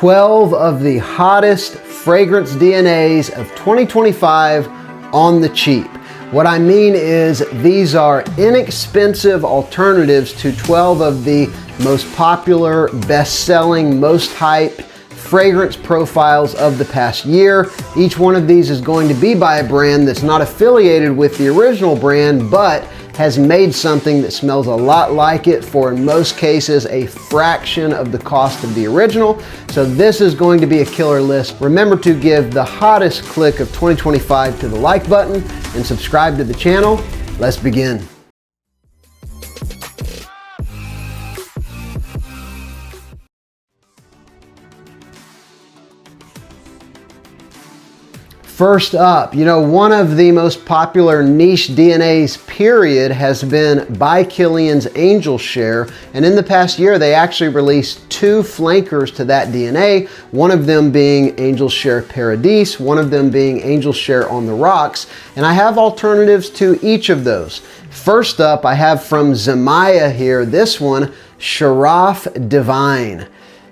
12 of the hottest fragrance DNAs of 2025 on the cheap. What I mean is these are inexpensive alternatives to 12 of the most popular, best-selling, most hyped fragrance profiles of the past year. Each one of these is going to be by a brand that's not affiliated with the original brand, but has made something that smells a lot like it for, in most cases, a fraction of the cost of the original. So this is going to be a killer list. Remember to give the hottest click of 2025 to the like button and subscribe to the channel. Let's begin. First up, one of the most popular niche DNAs, period, has been by Kilian's Angel Share. And in the past year, they actually released 2 flankers to that DNA, one of them being Angel Share Paradis, one of them being Angel Share on the Rocks. And I have alternatives to each of those. First up, I have from Zemaya here, this one, Sharaf Divine.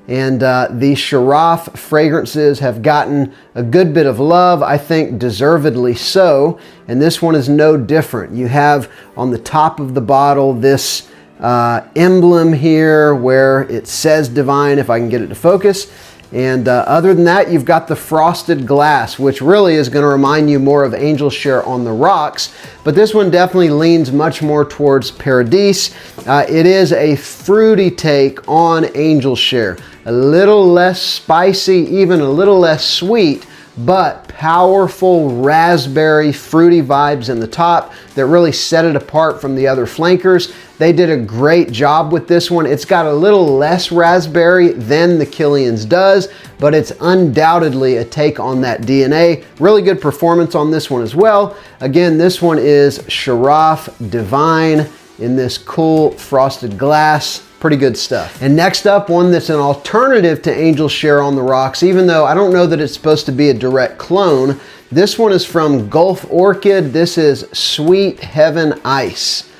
And the Sharaf fragrances have gotten a good bit of love, I think deservedly so. And this one is no different. You have on the top of the bottle this emblem here where it says Divine, if I can get it to focus. And other than that, you've got the frosted glass, which really is going to remind you more of Angel Share on the Rocks. But this one definitely leans much more towards Paradis. It is a fruity take on Angel Share. A little less spicy, even a little less sweet, but powerful raspberry fruity vibes in the top that really set it apart from the other flankers. They did a great job with this one. It's got a little less raspberry than the Kilian's does, but it's undoubtedly a take on that DNA. Really good performance on this one as well. Again, this one is Sharaf Divine in this cool frosted glass. Pretty good stuff. And next up, one that's an alternative to Angel Share on the Rocks, even though I don't know that it's supposed to be a direct clone. This one is from Gulf Orchid. This is Sweet Heaven Ice.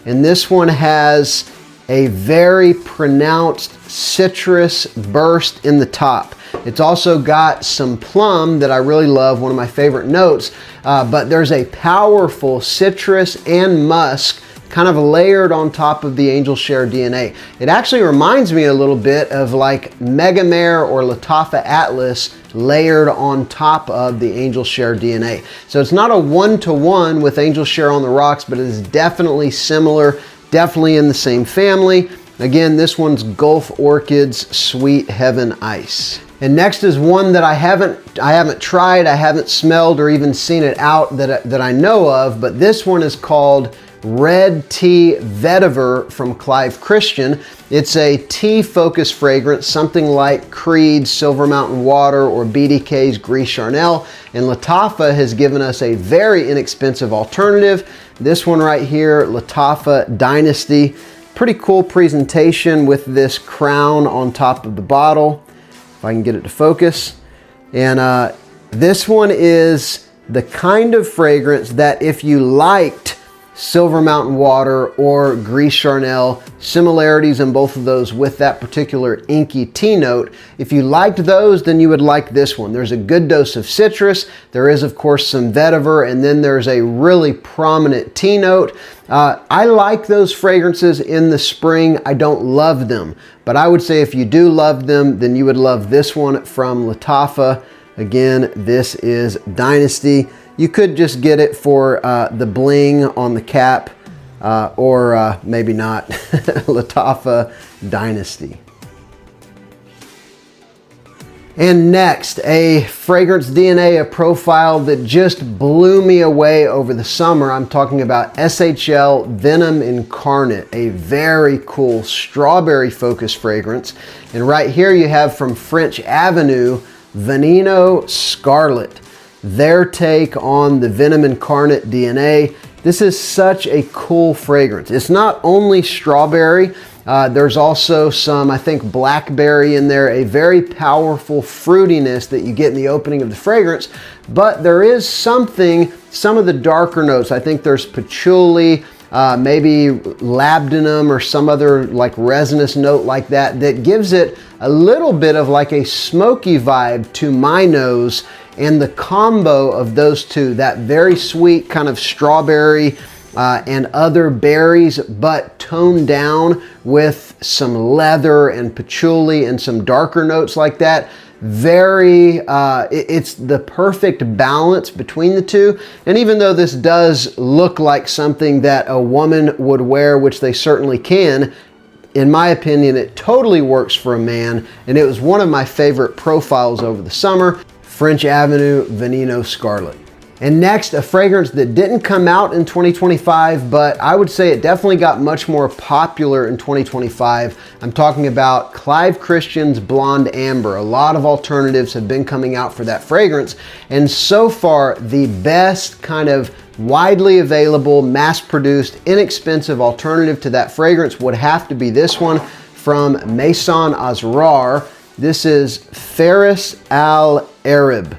And this one has a very pronounced citrus burst in the top. It's also got some plum that I really love, one of my favorite notes, but there's a powerful citrus and musk kind of layered on top of the Angel Share DNA. It actually reminds me a little bit of like Mega Mare or Lattafa Atlas layered on top of the Angel Share DNA. So it's not a one-to-one with Angel Share on the Rocks, but it is definitely similar, definitely in the same family. Again, this one's Gulf Orchid's Sweet Heaven Ice. And next is one that I haven't tried, I haven't smelled or even seen it out that I know of, but this one is called Red Tea Vetiver from Clive Christian. It's a tea-focused fragrance, something like Creed's Silver Mountain Water or BDK's Gris Charnel. And Lattafa has given us a very inexpensive alternative. This one right here, Lattafa Dynasty. Pretty cool presentation with this crown on top of the bottle. If I can get it to focus. And this one is the kind of fragrance that if you liked Silver Mountain Water or Gris Charnel, similarities in both of those with that particular inky tea note. If you liked those, then you would like this one. There's a good dose of citrus. There is, of course, some vetiver, and then there's a really prominent tea note. I like those fragrances in the spring. I don't love them, but I would say if you do love them, then you would love this one from Lattafa. Again, this is Dynasty. You could just get it for the bling on the cap, or maybe not. Lattafa Dynasty. And next, a fragrance DNA, a profile that just blew me away over the summer. I'm talking about SHL Venom Incarnate, a very cool strawberry focused fragrance. And right here you have from French Avenue, Veneno Scarlet. Their take on the Venom Incarnate DNA. This is such a cool fragrance. It's not only strawberry, there's also some, I think, blackberry in there, a very powerful fruitiness that you get in the opening of the fragrance, but there is something, some of the darker notes. I think there's patchouli, maybe labdanum or some other like resinous note like that, that gives it a little bit of like a smoky vibe to my nose. And the combo of those two, that very sweet kind of strawberry and other berries, but toned down with some leather and patchouli and some darker notes like that. It's the perfect balance between the two. And even though this does look like something that a woman would wear, which they certainly can, in my opinion, it totally works for a man. And it was one of my favorite profiles over the summer, French Avenue Veneno Scarlet. And next, a fragrance that didn't come out in 2025, but I would say it definitely got much more popular in 2025. I'm talking about Clive Christian's Blonde Amber. A lot of alternatives have been coming out for that fragrance. And so far, the best kind of widely available, mass-produced, inexpensive alternative to that fragrance would have to be this one from Maison Asrar. This is Faris Al Arab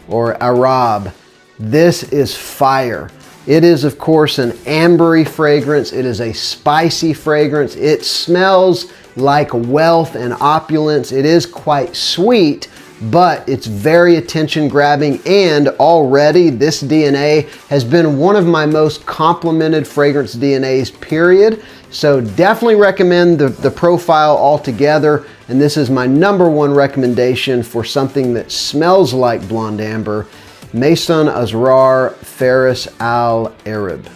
or Arab. This is fire. It is, of course, an ambery fragrance. It is a spicy fragrance. It smells like wealth and opulence. It is quite sweet, but it's very attention grabbing. And already this DNA has been one of my most complimented fragrance DNAs, period. So definitely recommend the profile altogether. And this is my #1 recommendation for something that smells like Blonde Amber. Maison Asrar Faris Al Arab.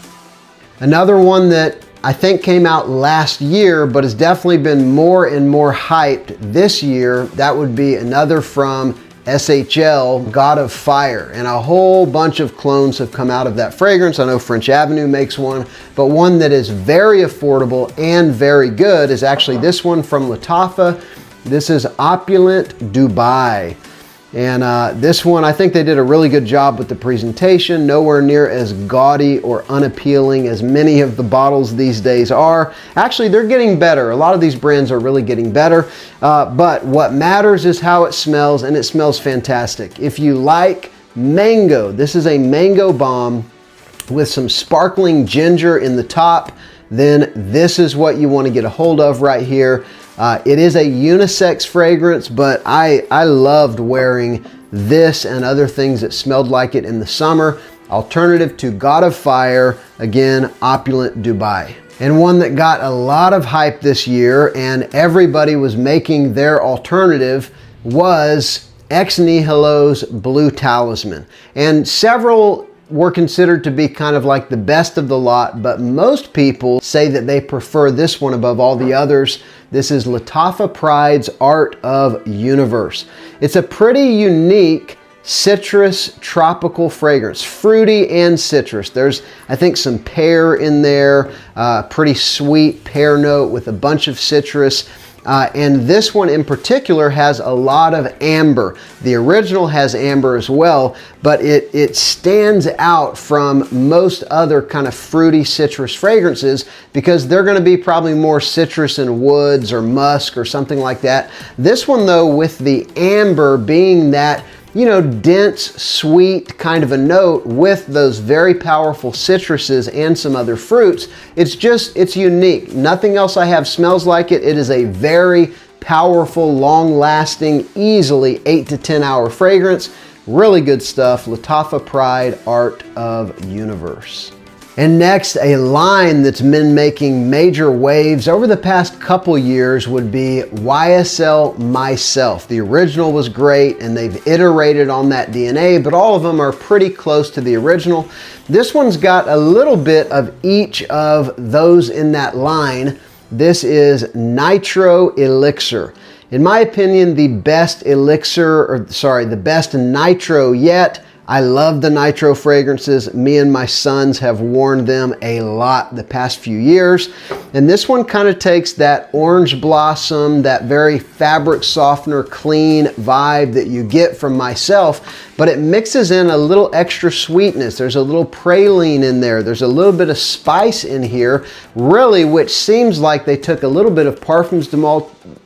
Another one that I think came out last year, but has definitely been more and more hyped this year, that would be another from SHL, God of Fire. And a whole bunch of clones have come out of that fragrance. I know French Avenue makes one, but one that is very affordable and very good is actually this one from Lattafa. This is Opulent Dubai. And this one, I think they did a really good job with the presentation. Nowhere near as gaudy or unappealing as many of the bottles these days are. Actually, they're getting better. A lot of these brands are really getting better. But what matters is how it smells, and it smells fantastic. If you like mango, this is a mango bomb with some sparkling ginger in the top, then this is what you want to get a hold of right here. It is a unisex fragrance, but I loved wearing this and other things that smelled like it in the summer. Alternative to God of Fire, again, Opulent Dubai. And one that got a lot of hype this year and everybody was making their alternative was Ex Nihilo's Blue Talisman. And several were considered to be kind of like the best of the lot, but most people say that they prefer this one above all the others. This is Lattafa Pride's Art of Universe. It's a pretty unique citrus tropical fragrance, fruity and citrus. There's, I think, some pear in there, pretty sweet pear note with a bunch of citrus. And this one in particular has a lot of amber. The original has amber as well, but it stands out from most other kind of fruity citrus fragrances because they're going to be probably more citrus and woods or musk or something like that. This one though, with the amber being that, you know, dense, sweet kind of a note with those very powerful citruses and some other fruits. It's unique. Nothing else I have smells like it. It is a very powerful, long-lasting, easily 8 to 10 hour fragrance. Really good stuff. Lattafa Pride Art of Universe. And next, a line that's been making major waves over the past couple years would be YSL Myself. The original was great and they've iterated on that DNA, but all of them are pretty close to the original. This one's got a little bit of each of those in that line. This is Nitro Elixir. In my opinion, the best the best nitro yet. I love the nitro fragrances. Me and my sons have worn them a lot the past few years. And this one kind of takes that orange blossom, that very fabric softener, clean vibe that you get from Myself, but it mixes in a little extra sweetness. There's a little praline in there. There's a little bit of spice in here, really, which seems like they took a little bit of Parfums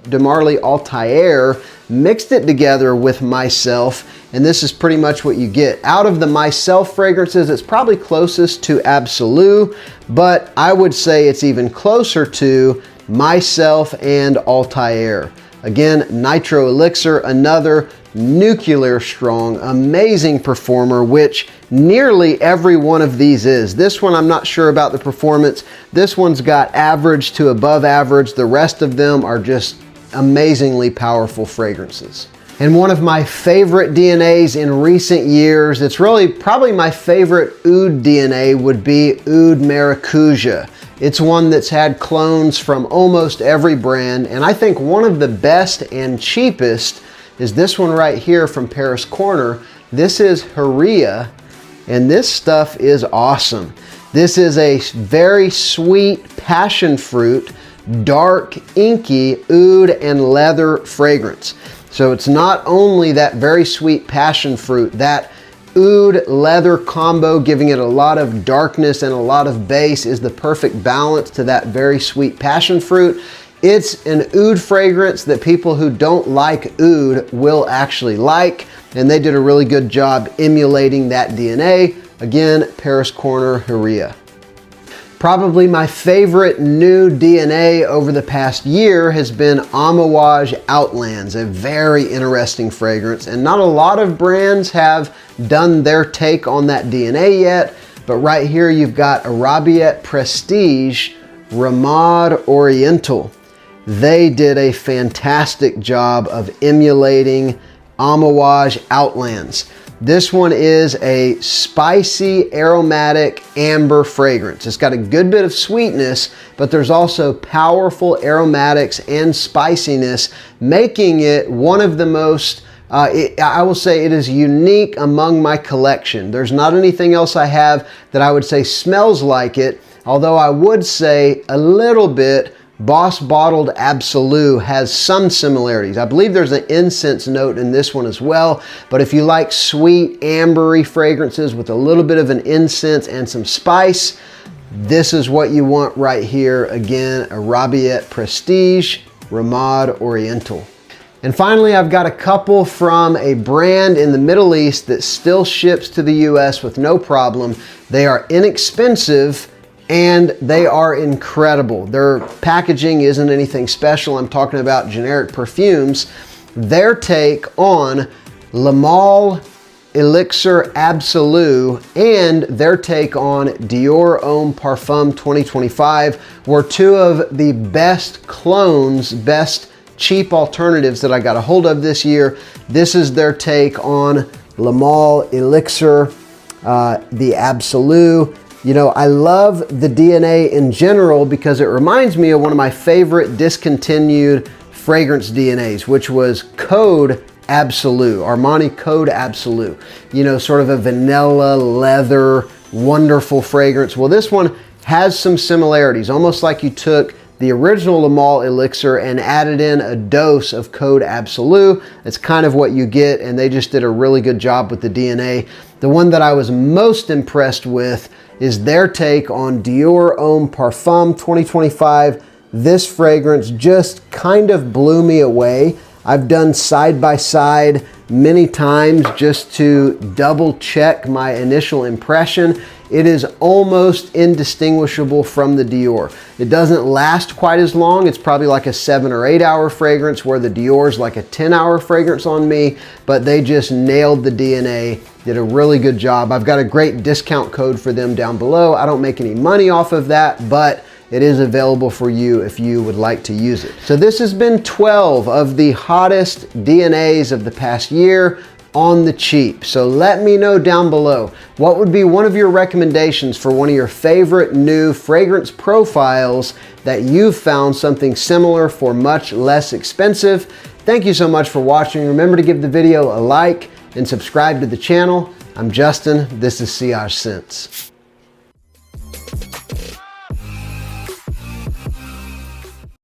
de Marly Altair, mixed it together with Myself, and this is pretty much what you get. Out of the Myself fragrances, it's probably closest to Absolu, but I would say it's even closer to Myself and Altair. Again, Nitro Elixir, another nuclear strong, amazing performer, which nearly every one of these is. This one, I'm not sure about the performance. This one's got average to above average. The rest of them are just amazingly powerful fragrances. And one of my favorite DNAs in recent years, it's really probably my favorite Oud DNA, would be Oud Maracuja. It's one that's had clones from almost every brand, and I think one of the best and cheapest is this one right here from Paris Corner. This is Hurriyah, and this stuff is awesome. This is a very sweet passion fruit, dark, inky oud and leather fragrance. So it's not only that very sweet passion fruit, that oud leather combo, giving it a lot of darkness and a lot of base, is the perfect balance to that very sweet passion fruit. It's an oud fragrance that people who don't like oud will actually like, and they did a really good job emulating that DNA. Again, Paris Corner Hurriyah. Probably my favorite new DNA over the past year has been Amouage Outlands, a very interesting fragrance, and not a lot of brands have done their take on that DNA yet, but right here you've got Aroma Prestige Ramad Oriental. They did a fantastic job of emulating Amouage Outlands. This one is a spicy, aromatic amber fragrance. It's got a good bit of sweetness, but there's also powerful aromatics and spiciness, making it one of the most, I will say it is unique among my collection. There's not anything else I have that I would say smells like it, although I would say a little bit Boss Bottled Absolu has some similarities. I believe there's an incense note in this one as well, but if you like sweet, ambery fragrances with a little bit of an incense and some spice, this is what you want right here. Again, Aroma Prestige Ramad Oriental. And finally, I've got a couple from a brand in the Middle East that still ships to the US with no problem. They are inexpensive, and they are incredible. Their packaging isn't anything special. I'm talking about generic perfumes. Their take on LAYL Elixir Absolu and their take on Dior Homme Parfum 2025 were two of the best clones, best cheap alternatives that I got a hold of this year. This is their take on LAYL Elixir, the Absolu. You know, I love the DNA in general because it reminds me of one of my favorite discontinued fragrance DNAs, which was Code Absolu, Armani Code Absolu. You know, sort of a vanilla, leather, wonderful fragrance. Well, this one has some similarities, almost like you took the original LAYL Elixir and added in a dose of Code Absolu. It's kind of what you get, and they just did a really good job with the DNA. The one that I was most impressed with is their take on Dior Homme Parfum 2025. This fragrance just kind of blew me away. I've done side by side many times just to double check my initial impression. It is almost indistinguishable from the Dior. It doesn't last quite as long. It's probably like a 7 or 8 hour fragrance, where the Dior is like a 10-hour fragrance on me, but they just nailed the DNA, did a really good job. I've got a great discount code for them down below. I don't make any money off of that, but it is available for you if you would like to use it. So this has been 12 of the hottest DNAs of the past year on the cheap. So let me know down below, what would be one of your recommendations for one of your favorite new fragrance profiles that you've found something similar for much less expensive? Thank you so much for watching. Remember to give the video a like and subscribe to the channel. I'm Justin, this is SILLAGESCENTS.